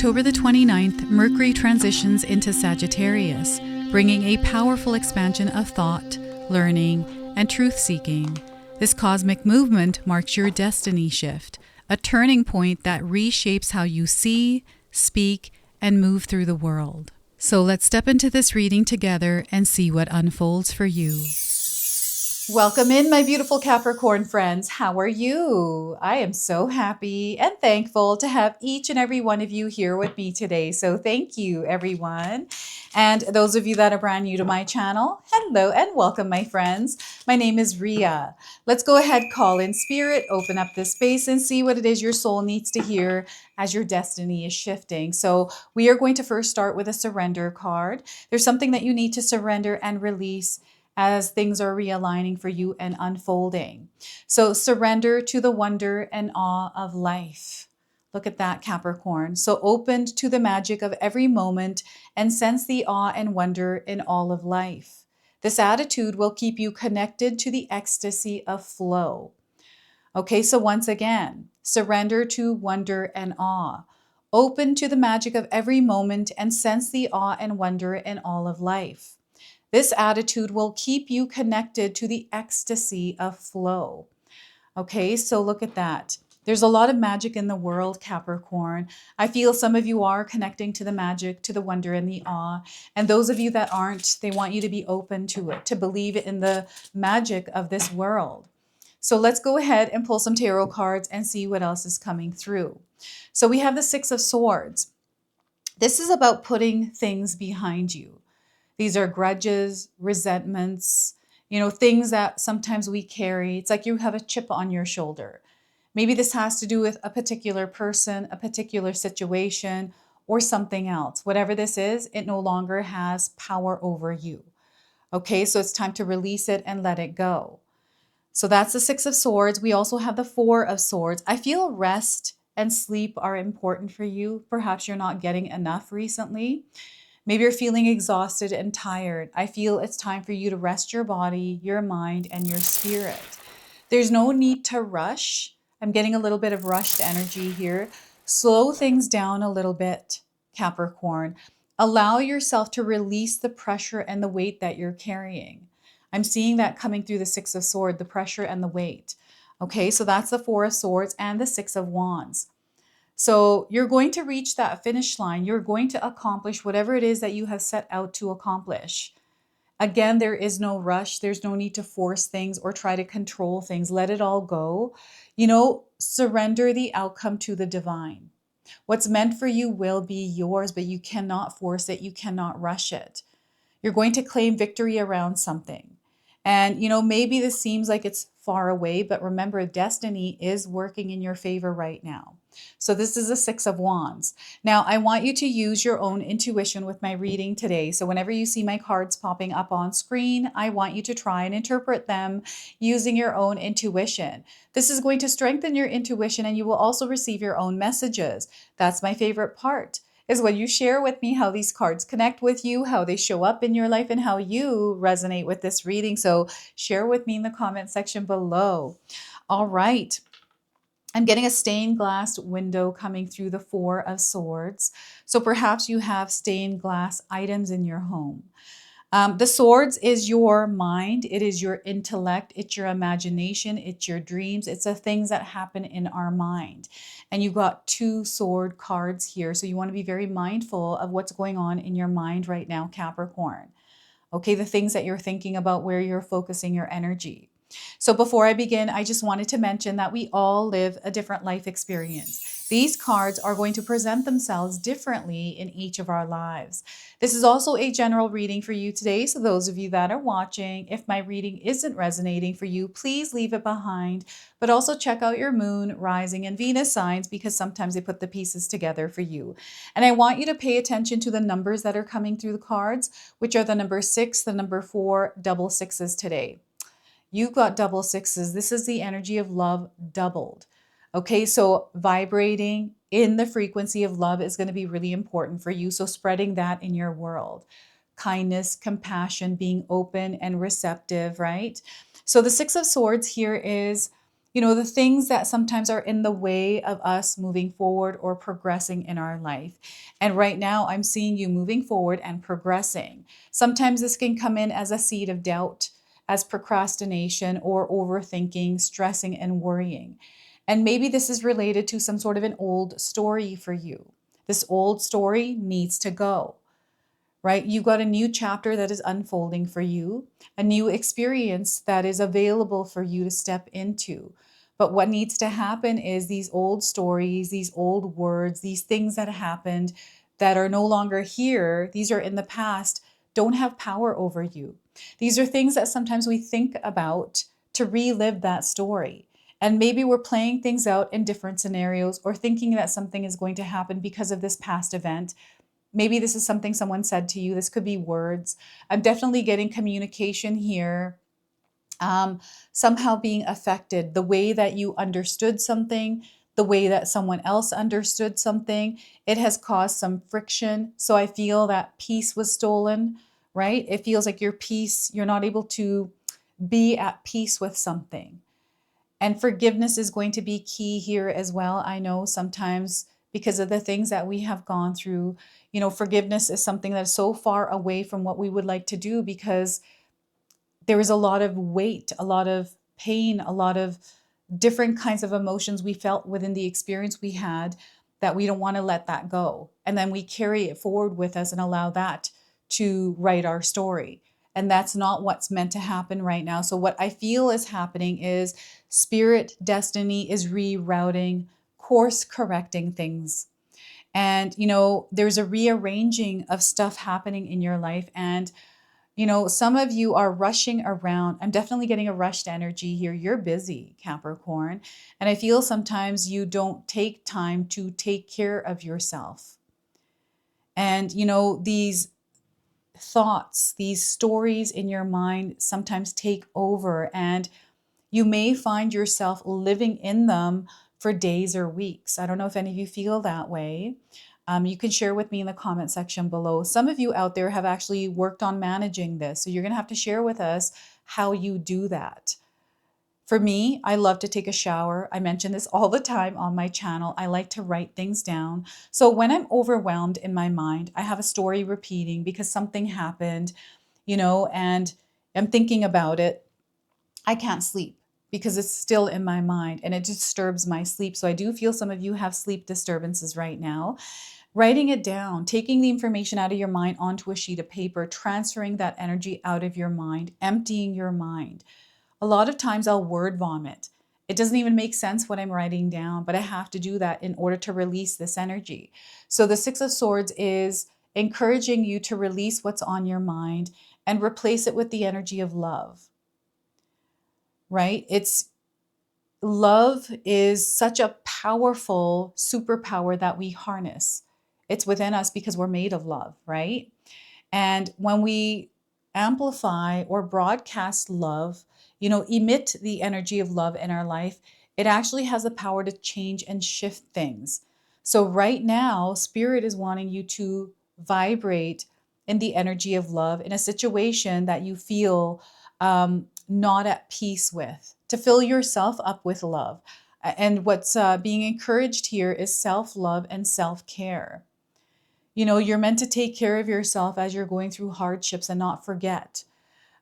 October the 29th, Mercury transitions into Sagittarius, bringing a powerful expansion of thought, learning, and truth-seeking. This cosmic movement marks your destiny shift, a turning point that reshapes how you see, speak, and move through the world. So let's step into this reading together and see what unfolds for you. Welcome in, my beautiful Capricorn friends. How are you? I am so happy and thankful to have each and every one of you here with me today. So thank you, everyone. And those of you that are brand new to my channel, hello and welcome, my friends. My name is Ria. Let's go ahead, call in spirit, open up this space and see what it is your soul needs to hear as your destiny is shifting. So we are going to first start with a surrender card. There's something that you need to surrender and release as things are realigning for you and unfolding. So surrender to the wonder and awe of life. Look at that, Capricorn. So opened to the magic of every moment and sense the awe and wonder in all of life. This attitude will keep you connected to the ecstasy of flow. Okay, so once again, surrender to wonder and awe. Open to the magic of every moment and sense the awe and wonder in all of life. This attitude will keep you connected to the ecstasy of flow. Okay, so look at that. There's a lot of magic in the world, Capricorn. I feel some of you are connecting to the magic, to the wonder and the awe. And those of you that aren't, they want you to be open to it, to believe in the magic of this world. So let's go ahead and pull some tarot cards and see what else is coming through. So we have the Six of Swords. This is about putting things behind you. These are grudges, resentments, things that sometimes we carry. It's like you have a chip on your shoulder. Maybe this has to do with a particular person, a particular situation, or something else. Whatever this is, it no longer has power over you. Okay, so it's time to release it and let it go. So that's the Six of Swords. We also have the Four of Swords. I feel rest and sleep are important for you. Perhaps you're not getting enough recently. Maybe you're feeling exhausted and tired. I feel it's time for you to rest your body, your mind, and your spirit. There's no need to rush. I'm getting a little bit of rushed energy here. Slow things down a little bit, Capricorn. Allow yourself to release the pressure and the weight that you're carrying. I'm seeing that coming through the Six of Swords, the pressure and the weight. Okay, so that's the Four of Swords and the Six of Wands. So you're going to reach that finish line. You're going to accomplish whatever it is that you have set out to accomplish. Again, there is no rush. There's no need to force things or try to control things. Let it all go. Surrender the outcome to the divine. What's meant for you will be yours, but you cannot force it. You cannot rush it. You're going to claim victory around something. And, maybe this seems like it's far away, but remember, destiny is working in your favor right now. So this is a Six of Wands. Now, I want you to use your own intuition with my reading today. So whenever you see my cards popping up on screen, I want you to try and interpret them using your own intuition. This is going to strengthen your intuition, and you will also receive your own messages. That's my favorite part, is when you share with me how these cards connect with you, how they show up in your life, and how you resonate with this reading. So share with me in the comment section below. All right. I'm getting a stained glass window coming through the Four of Swords. So perhaps you have stained glass items in your home. The swords is your mind. It is your intellect. It's your imagination. It's your dreams. It's the things that happen in our mind. And you've got two sword cards here. So you want to be very mindful of what's going on in your mind right now, Capricorn. Okay, the things that you're thinking about, where you're focusing your energy. So before I begin, I just wanted to mention that we all live a different life experience. These cards are going to present themselves differently in each of our lives. This is also a general reading for you today. So those of you that are watching, if my reading isn't resonating for you, please leave it behind. But also check out your moon, rising, and Venus signs, because sometimes they put the pieces together for you. And I want you to pay attention to the numbers that are coming through the cards, which are the number 6, the number 4, double sixes today. You've got double sixes. This is the energy of love doubled. Okay, so vibrating in the frequency of love is going to be really important for you. So spreading that in your world. Kindness, compassion, being open and receptive, right? So the Six of Swords here is the things that sometimes are in the way of us moving forward or progressing in our life. And right now, I'm seeing you moving forward and progressing. Sometimes this can come in as a seed of doubt, as procrastination or overthinking, stressing, and worrying. And maybe this is related to some sort of an old story for you. This old story needs to go, right? You got a new chapter that is unfolding for you, a new experience that is available for you to step into. But what needs to happen is these old stories, these old words, these things that happened that are no longer here, these are in the past, don't have power over you. These are things that sometimes we think about to relive that story. And maybe we're playing things out in different scenarios or thinking that something is going to happen because of this past event. Maybe this is something someone said to you. This could be words. I'm definitely getting communication here. Somehow being affected, the way that you understood something, the way that someone else understood something, it has caused some friction. So I feel that peace was stolen, right? It feels like your peace, you're not able to be at peace with something. And forgiveness is going to be key here as well. I know sometimes because of the things that we have gone through, forgiveness is something that is so far away from what we would like to do because there is a lot of weight, a lot of pain, a lot of different kinds of emotions we felt within the experience we had that we don't want to let that go. And then we carry it forward with us and allow that to write our story. And that's not what's meant to happen right now. So, what I feel is happening is spirit destiny is rerouting, course correcting things. And, there's a rearranging of stuff happening in your life. And some of you are rushing around. I'm definitely getting a rushed energy here. You're busy, Capricorn. And I feel sometimes you don't take time to take care of yourself. And, these thoughts, these stories in your mind sometimes take over, and you may find yourself living in them for days or weeks. I don't know if any of you feel that way. You can share with me in the comment section below. Some of you out there have actually worked on managing this. So you're going to have to share with us how you do that. For me, I love to take a shower. I mention this all the time on my channel. I like to write things down. So when I'm overwhelmed in my mind, I have a story repeating because something happened, and I'm thinking about it. I can't sleep because it's still in my mind and it disturbs my sleep. So I do feel some of you have sleep disturbances right now. Writing it down, taking the information out of your mind onto a sheet of paper, transferring that energy out of your mind, emptying your mind. A lot of times I'll word vomit. It doesn't even make sense what I'm writing down, but I have to do that in order to release this energy. So the Six of Swords is encouraging you to release what's on your mind and replace it with the energy of love, right? Love is such a powerful superpower that we harness. It's within us because we're made of love, right? And when we amplify or broadcast love, emit the energy of love in our life, it actually has the power to change and shift things. So right now, Spirit is wanting you to vibrate in the energy of love in a situation that you feel not at peace with, to fill yourself up with love. And what's being encouraged here is self-love and self-care. You're meant to take care of yourself as you're going through hardships and not forget.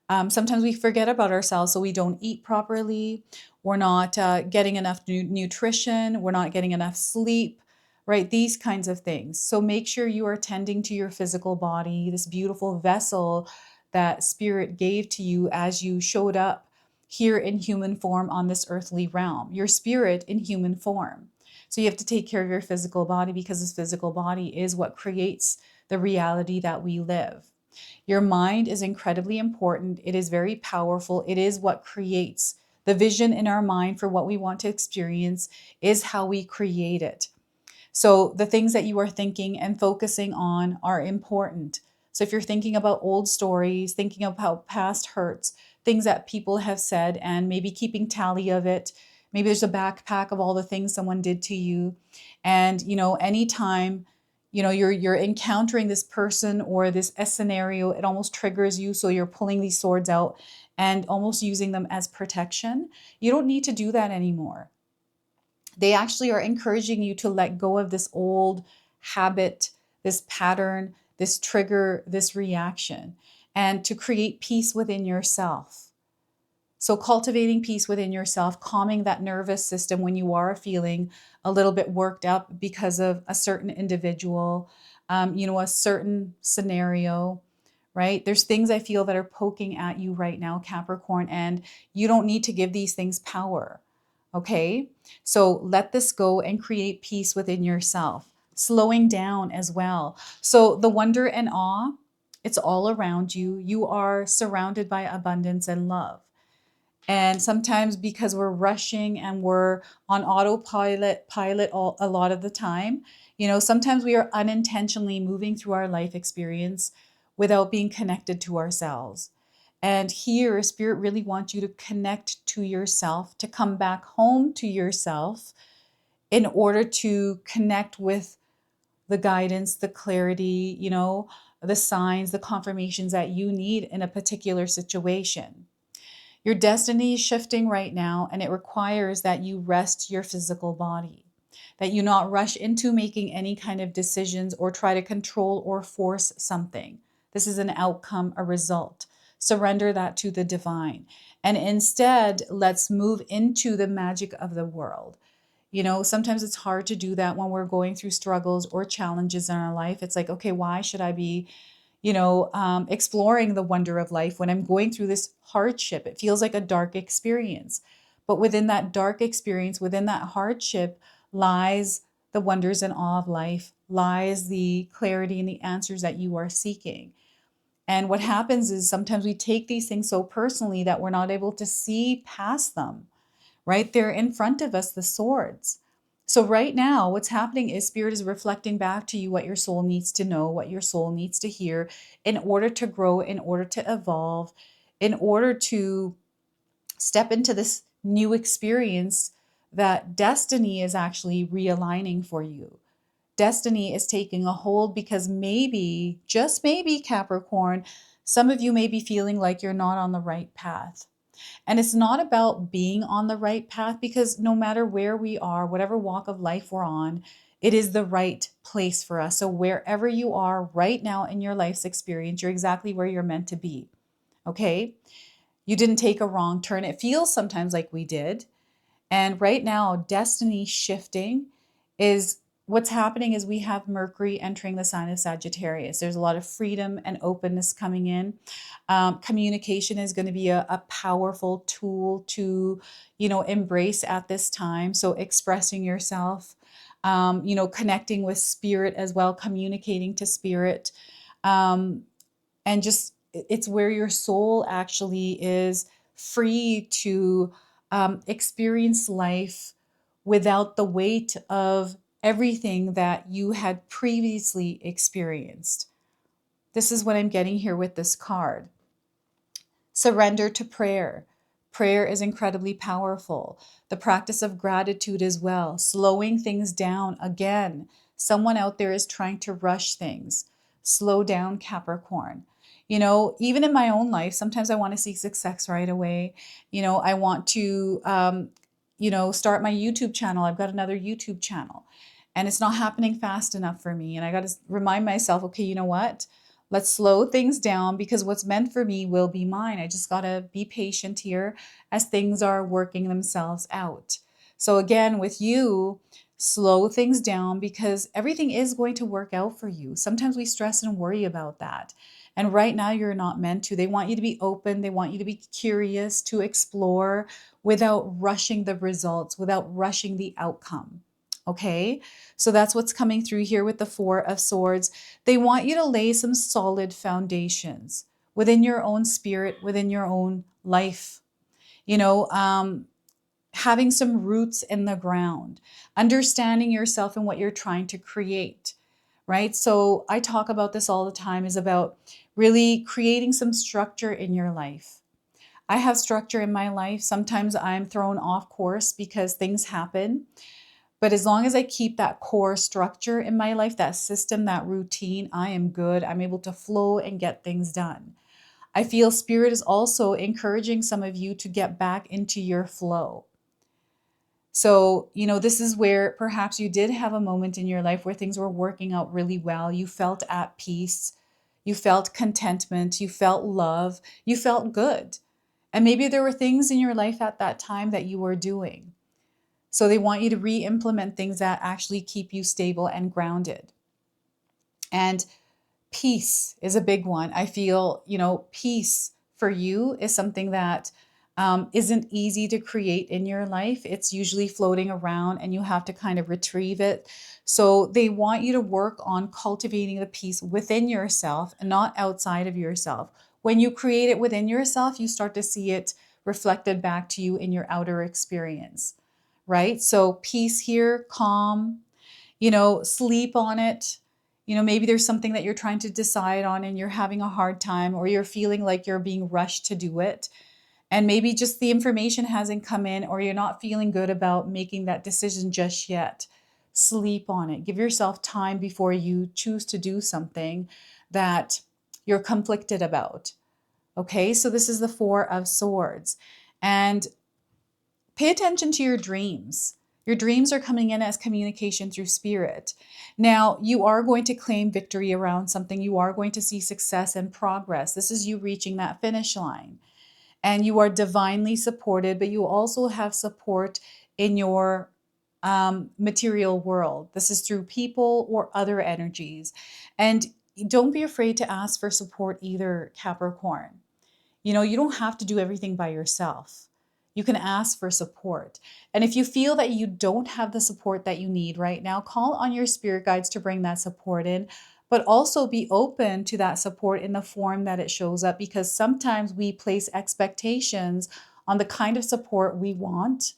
Sometimes we forget about ourselves, so we don't eat properly. We're not getting enough nutrition. We're not getting enough sleep, right? These kinds of things. So make sure you are tending to your physical body, this beautiful vessel that Spirit gave to you as you showed up here in human form on this earthly realm. Your spirit in human form. So you have to take care of your physical body because this physical body is what creates the reality that we live. Your mind is incredibly important. It is very powerful. It is what creates the vision in our mind for what we want to experience is how we create it. So the things that you are thinking and focusing on are important. So if you're thinking about old stories, thinking about past hurts, things that people have said, and maybe keeping tally of it, maybe there's a backpack of all the things someone did to you. And, anytime, you're encountering this person or this scenario, it almost triggers you. So you're pulling these swords out and almost using them as protection. You don't need to do that anymore. They actually are encouraging you to let go of this old habit, this pattern, this trigger, this reaction, and to create peace within yourself. So, cultivating peace within yourself, calming that nervous system when you are feeling a little bit worked up because of a certain individual, a certain scenario, right? There's things I feel that are poking at you right now, Capricorn, and you don't need to give these things power. Okay? So, let this go and create peace within yourself, slowing down as well. So, the wonder and awe, it's all around you. You are surrounded by abundance and love. And sometimes because we're rushing and we're on autopilot a lot of the time, sometimes we are unintentionally moving through our life experience without being connected to ourselves. And here, Spirit really wants you to connect to yourself, to come back home to yourself in order to connect with the guidance, the clarity, the signs, the confirmations that you need in a particular situation. Your destiny is shifting right now, and it requires that you rest your physical body, that you not rush into making any kind of decisions or try to control or force something. This is an outcome, a result. Surrender that to the divine. And instead, let's move into the magic of the world. Sometimes it's hard to do that when we're going through struggles or challenges in our life. It's like, okay, why should I be exploring the wonder of life when I'm going through this hardship? It feels like a dark experience. But within that dark experience, within that hardship, lies the wonders and awe of life, lies the clarity and the answers that you are seeking. And what happens is sometimes we take these things so personally that we're not able to see past them. Right there in front of us, the swords. So right now, what's happening is Spirit is reflecting back to you what your soul needs to know, what your soul needs to hear in order to grow, in order to evolve, in order to step into this new experience that destiny is actually realigning for you. Destiny is taking a hold because maybe, just maybe, Capricorn, some of you may be feeling like you're not on the right path. And it's not about being on the right path, because no matter where we are, whatever walk of life we're on, it is the right place for us. So wherever you are right now in your life's experience, you're exactly where you're meant to be. Okay? You didn't take a wrong turn. It feels sometimes like we did. And right now, destiny shifting is what's happening is we have Mercury entering the sign of Sagittarius. There's a lot of freedom and openness coming in. Communication is going to be a powerful tool to, embrace at this time. So expressing yourself, connecting with spirit as well, communicating to spirit. And just it's where your soul actually is free to experience life without the weight of everything that you had previously experienced. This is what I'm getting here with this card. Surrender to prayer. Prayer is incredibly powerful. The practice of gratitude as well, slowing things down. Again, someone out there is trying to rush things. Slow down, Capricorn. Even in my own life, sometimes I want to see success right away. I want to, start my YouTube channel. I've got another YouTube channel and it's not happening fast enough for me. And I got to remind myself, okay, you know what? Let's slow things down because what's meant for me will be mine. I just got to be patient here as things are working themselves out. So again, with you, slow things down because everything is going to work out for you. Sometimes we stress and worry about that. And right now, you're not meant to. They want you to be open. They want you to be curious, to explore without rushing the results, without rushing the outcome. Okay, so that's what's coming through here with the Four of Swords. They want you to lay some solid foundations within your own spirit, within your own life. Having some roots in the ground, understanding yourself and what you're trying to create, right? So I talk about this all the time, is about really creating some structure in your life. I have structure in my life. Sometimes I'm thrown off course because things happen. But as long as I keep that core structure in my life, that system, that routine, I am good. I'm able to flow and get things done. I feel Spirit is also encouraging some of you to get back into your flow. So, this is where perhaps you did have a moment in your life where things were working out really well. You felt at peace, you felt contentment, you felt love, you felt good. And maybe there were things in your life at that time that you were doing. So they want you to re-implement things that actually keep you stable and grounded. And peace is a big one. I feel, peace for you is something that isn't easy to create in your life. It's usually floating around and you have to kind of retrieve it. So they want you to work on cultivating the peace within yourself and not outside of yourself. When you create it within yourself, you start to see it reflected back to you in your outer experience, right? So peace here, calm, sleep on it. Maybe there's something that you're trying to decide on and you're having a hard time, or you're feeling like you're being rushed to do it. And maybe just the information hasn't come in, or you're not feeling good about making that decision just yet. Sleep on it. Give yourself time before you choose to do something that you're conflicted about. Okay, so this is the Four of Swords. And pay attention to your dreams. Your dreams are coming in as communication through spirit. Now, you are going to claim victory around something. You are going to see success and progress. This is you reaching that finish line. And you are divinely supported, but you also have support in your material world. This is through people or other energies. And don't be afraid to ask for support either, Capricorn. You don't have to do everything by yourself. You can ask for support. And if you feel that you don't have the support that you need right now, call on your spirit guides to bring that support in, but also be open to that support in the form that it shows up, because sometimes we place expectations on the kind of support we want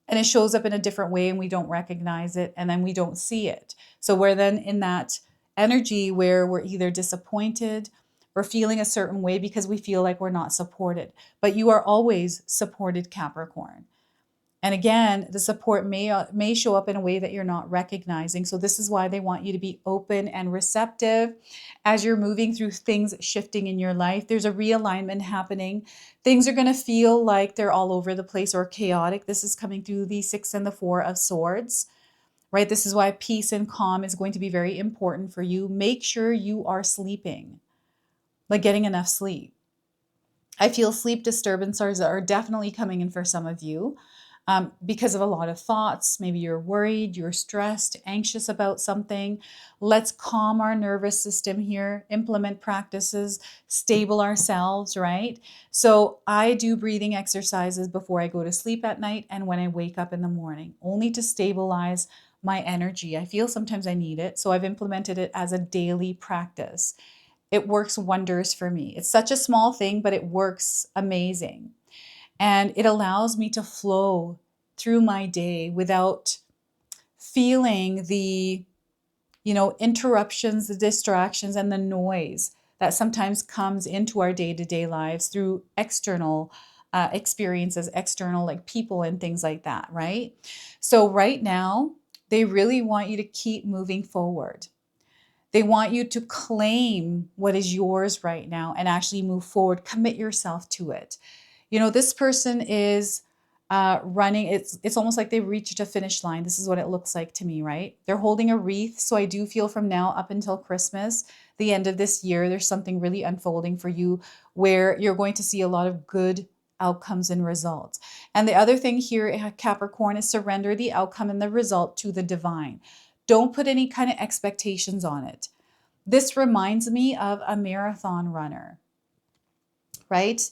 and it shows up in a different way and we don't recognize it and then we don't see it. So we're then in that energy where we're either disappointed or feeling a certain way because we feel like we're not supported. But you are always supported, Capricorn. And again, the support may show up in a way that you're not recognizing. So this is why they want you to be open and receptive as you're moving through things shifting in your life. There's a realignment happening. Things are going to feel like they're all over the place or chaotic. This is coming through the 6 and the 4 of Swords, right? This is why peace and calm is going to be very important for you. Make sure you are sleeping, like getting enough sleep. I feel sleep disturbances are definitely coming in for some of you. Because of a lot of thoughts. Maybe you're worried, you're stressed, anxious about something. Let's calm our nervous system here, implement practices, stable ourselves, right? So I do breathing exercises before I go to sleep at night and when I wake up in the morning, only to stabilize my energy. I feel sometimes I need it, so I've implemented it as a daily practice. It works wonders for me. It's such a small thing, but it works amazing. And it allows me to flow through my day without feeling the, interruptions, the distractions, and the noise that sometimes comes into our day-to-day lives through external experiences, external like people and things like that, right? So right now, they really want you to keep moving forward. They want you to claim what is yours right now and actually move forward, commit yourself to it. This person is running. It's almost like they've reached a finish line. This is what it looks like to me, right? They're holding a wreath. So I do feel from now up until Christmas, the end of this year, there's something really unfolding for you where you're going to see a lot of good outcomes and results. And the other thing here, Capricorn, is surrender the outcome and the result to the divine. Don't put any kind of expectations on it. This reminds me of a marathon runner, right?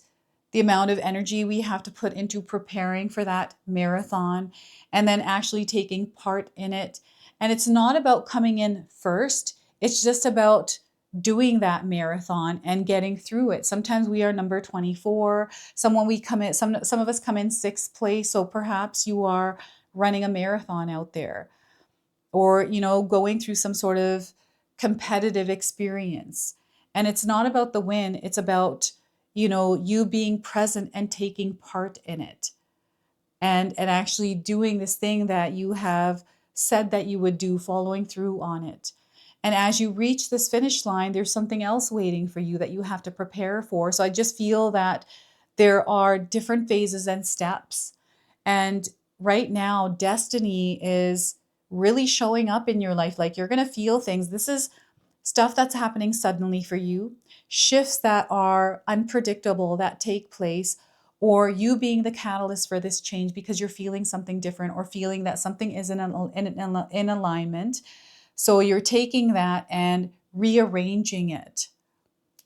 The amount of energy we have to put into preparing for that marathon and then actually taking part in it. And it's not about coming in first. It's just about doing that marathon and getting through it. Sometimes we are number 24. Some of us come in 6th place. So perhaps you are running a marathon out there or, going through some sort of competitive experience. And it's not about the win. It's about you being present and taking part in it and actually doing this thing that you have said that you would do, following through on it. And as you reach this finish line, there's something else waiting for you that you have to prepare for. So I just feel that there are different phases and steps. And right now, destiny is really showing up in your life. Like you're going to feel things. This is stuff that's happening suddenly for you, shifts that are unpredictable that take place, or you being the catalyst for this change because you're feeling something different or feeling that something isn't in alignment. So you're taking that and rearranging it,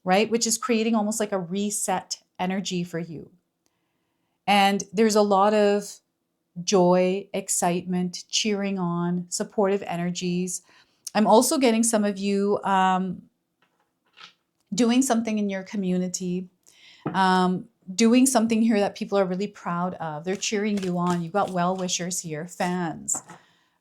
right? Which is creating almost like a reset energy for you. And there's a lot of joy, excitement, cheering on, supportive energies. I'm also getting some of you doing something in your community, doing something here that people are really proud of. They're cheering you on. You've got well-wishers here, fans,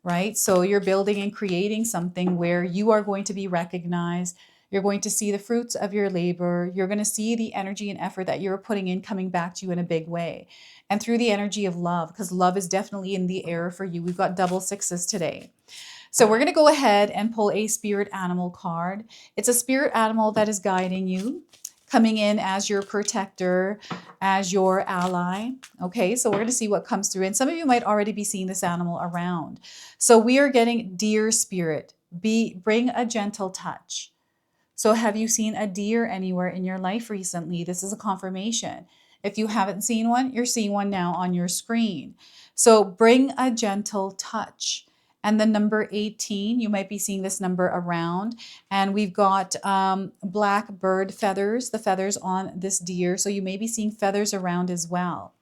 right? So you're building and creating something where you are going to be recognized. You're going to see the fruits of your labor. You're going to see the energy and effort that you're putting in coming back to you in a big way. And through the energy of love, because love is definitely in the air for you. We've got double sixes today. So we're going to go ahead and pull a spirit animal card. It's a spirit animal that is guiding you, coming in as your protector, as your ally. Okay, so we're going to see what comes through. And some of you might already be seeing this animal around. So we are getting deer spirit. Bring a gentle touch. So have you seen a deer anywhere in your life recently? This is a confirmation. If you haven't seen one, you're seeing one now on your screen. So bring a gentle touch. And the number 18, you might be seeing this number around. And we've got black bird feathers, the feathers on this deer. So you may be seeing feathers around as well.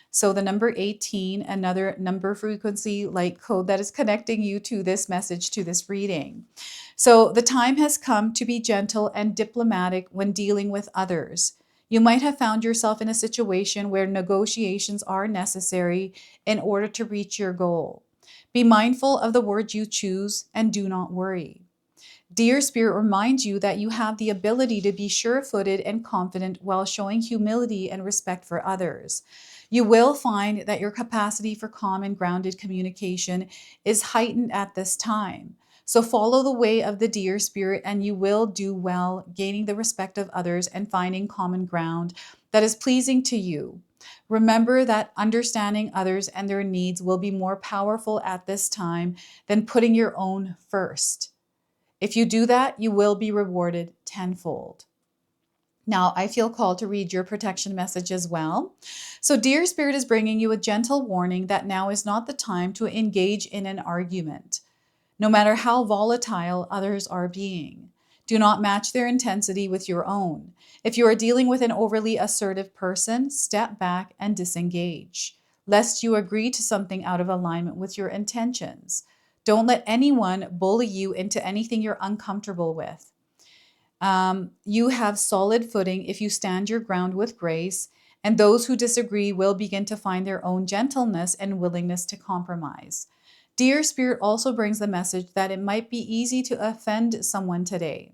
So the number 18, another number frequency light code that is connecting you to this message, to this reading. So the time has come to be gentle and diplomatic when dealing with others. You might have found yourself in a situation where negotiations are necessary in order to reach your goal. Be mindful of the words you choose and do not worry. Dear Spirit reminds you that you have the ability to be sure-footed and confident while showing humility and respect for others. You will find that your capacity for calm and grounded communication is heightened at this time. So follow the way of the deer spirit and you will do well, gaining the respect of others and finding common ground that is pleasing to you. Remember that understanding others and their needs will be more powerful at this time than putting your own first. If you do that, you will be rewarded tenfold. Now, I feel called to read your protection message as well. So, Dear Spirit is bringing you a gentle warning that now is not the time to engage in an argument, no matter how volatile others are being. Do not match their intensity with your own. If you are dealing with an overly assertive person, step back and disengage, lest you agree to something out of alignment with your intentions. Don't let anyone bully you into anything you're uncomfortable with. You have solid footing if you stand your ground with grace, and those who disagree will begin to find their own gentleness and willingness to compromise. Dear Spirit also brings the message that it might be easy to offend someone today,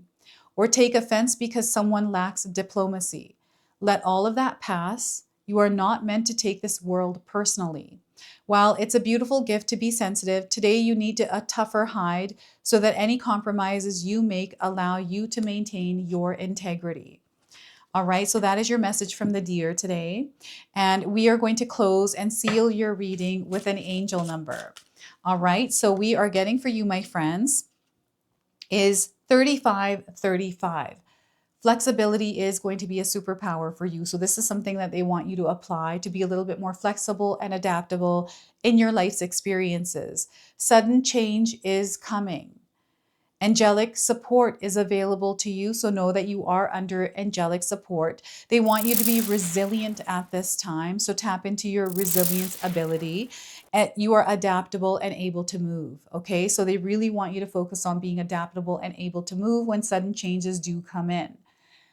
or take offense because someone lacks diplomacy. Let all of that pass. You are not meant to take this world personally. While it's a beautiful gift to be sensitive, today you need a tougher hide so that any compromises you make allow you to maintain your integrity. All right, so that is your message from the deer today. And we are going to close and seal your reading with an angel number. All right, so we are getting for you, my friends, is 3535. Flexibility is going to be a superpower for you. So this is something that they want you to apply to be a little bit more flexible and adaptable in your life's experiences. Sudden change is coming. Angelic support is available to you, so know that you are under angelic support. They want you to be resilient at this time, so tap into your resilience ability. And you are adaptable and able to move, okay? So they really want you to focus on being adaptable and able to move when sudden changes do come in.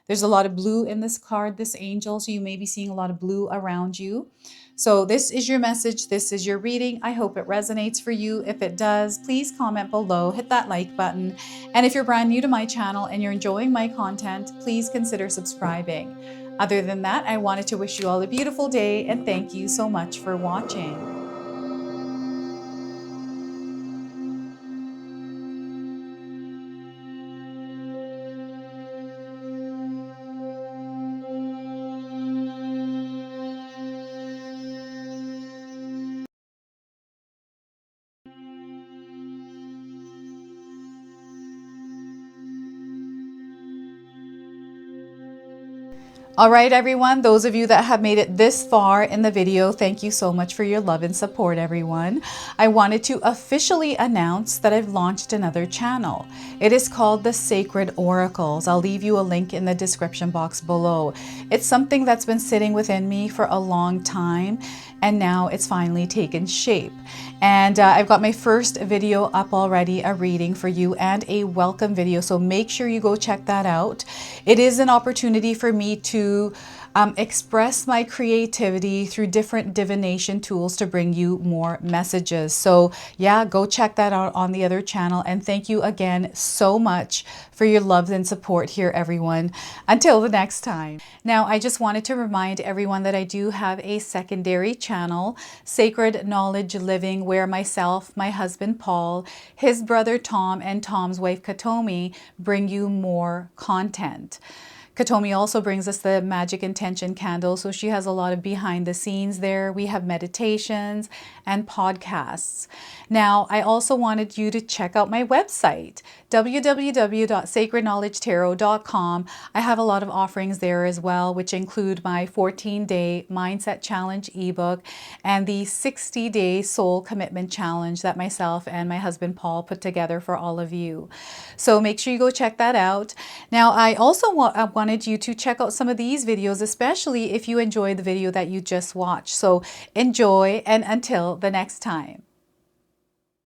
There's a lot of blue in this card, this angel, so you may be seeing a lot of blue around you. So this is your message. This is your reading. I hope it resonates for you. If it does, please comment below, hit that like button. And if you're brand new to my channel and you're enjoying my content, please consider subscribing. Other than that, I wanted to wish you all a beautiful day and thank you so much for watching. All right, everyone, those of you that have made it this far in the video, thank you so much for your love and support, everyone. I wanted to officially announce that I've launched another channel. It is called The Sacred Oracles. I'll leave you a link in the description box below. It's something that's been sitting within me for a long time, and now it's finally taken shape. And I've got my first video up already, a reading for you and a welcome video. So make sure you go check that out. It is an opportunity for me to express my creativity through different divination tools to bring you more messages. So yeah, go check that out on the other channel. And thank you again so much for your love and support here, everyone. Until the next time. Now, I just wanted to remind everyone that I do have a secondary channel, Sacred Knowledge Living, where myself, my husband Paul, his brother Tom, and Tom's wife Katomi bring you more content. Katomi also brings us the Magic Intention candle, so she has a lot of behind the scenes there. We have meditations and podcasts. Now, I also wanted you to check out my website, www.sacredknowledgetarot.com. I have a lot of offerings there as well, which include my 14-day Mindset Challenge ebook and the 60-day Soul Commitment Challenge that myself and my husband Paul put together for all of you. So make sure you go check that out. Now, I also wanted you to check out some of these videos, especially if you enjoyed the video that you just watched. So enjoy, and until the next time.